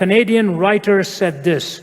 Canadian writer said this: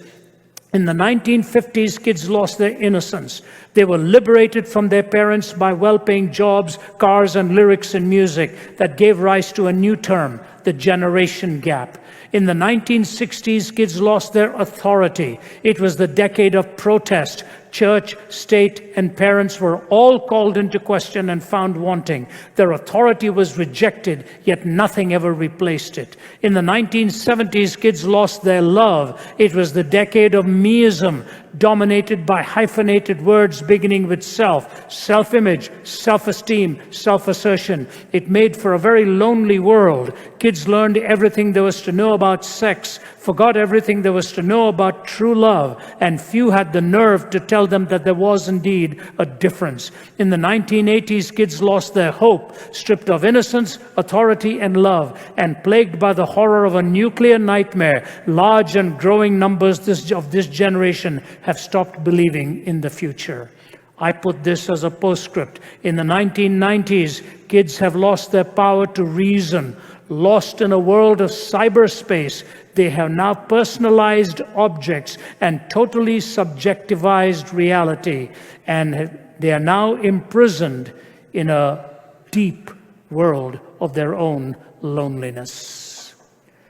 in the 1950s, kids lost their innocence. They were liberated from their parents by well-paying jobs, cars, and lyrics and music that gave rise to a new term, the generation gap. In the 1960s, kids lost their authority. It was the decade of protest. Church, state, and parents were all called into question and found wanting. Their authority was rejected, yet nothing ever replaced it. In the 1970s, kids lost their love. It was the decade of meism, dominated by hyphenated words beginning with self, self-image, self-esteem, self-assertion. It made for a very lonely world. Kids learned everything there was to know about sex, forgot everything there was to know about true love, and few had the nerve to tell them that there was indeed a difference. In the 1980s, kids lost their hope, stripped of innocence, authority, and love, and plagued by the horror of a nuclear nightmare. Large and growing numbers of this generation have stopped believing in the future. I put this as a postscript. In the 1990s, kids have lost their power to reason. Lost in a world of cyberspace, they have now personalized objects and totally subjectivized reality, and they are now imprisoned in a deep world of their own loneliness.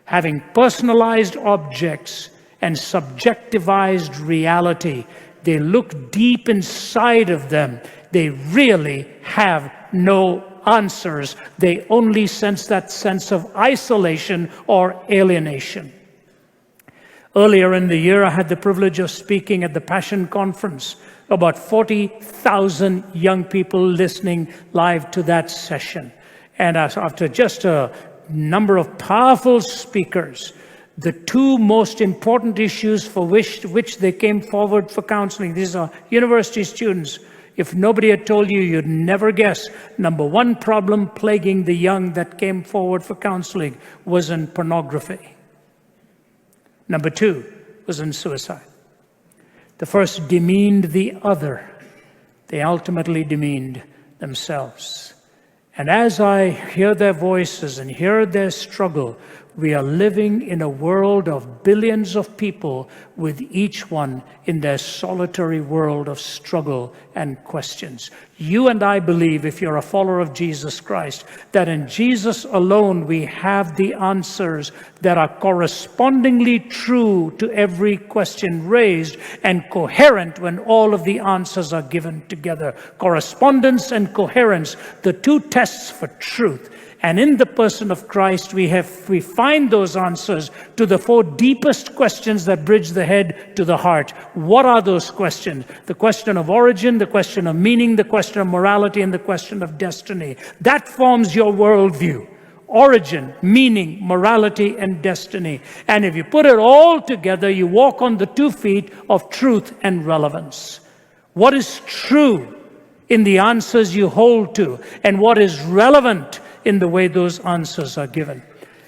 Having personalized objects and subjectivized reality, they look deep inside of them. They really have no answers. They only sense that sense of isolation or alienation. Earlier in the year, I had the privilege of speaking at the Passion Conference. About 40,000 young people listening live to that session. And after just a number of powerful speakers, the two most important issues for which they came forward for counseling, these are university students. If nobody had told you, you'd never guess. Number one problem plaguing the young that came forward for counseling was in pornography. Number two was in suicide. The first demeaned the other. They ultimately demeaned themselves. And as I hear their voices and hear their struggle, we are living in a world of billions of people, with each one in their solitary world of struggle and questions. You and I believe, if you're a follower of Jesus Christ, that in Jesus alone we have the answers that are correspondingly true to every question raised and coherent when all of the answers are given together. Correspondence and coherence, the two tests for truth. And in the person of Christ, we find those answers to the four deepest questions that bridge the head to the heart. What are those questions? The question of origin, the question of meaning, the question of morality, and the question of destiny. That forms your worldview. Origin, meaning, morality, and destiny. And if you put it all together, you walk on the 2 feet of truth and relevance. What is true in the answers you hold to, and what is relevant in the way those answers are given.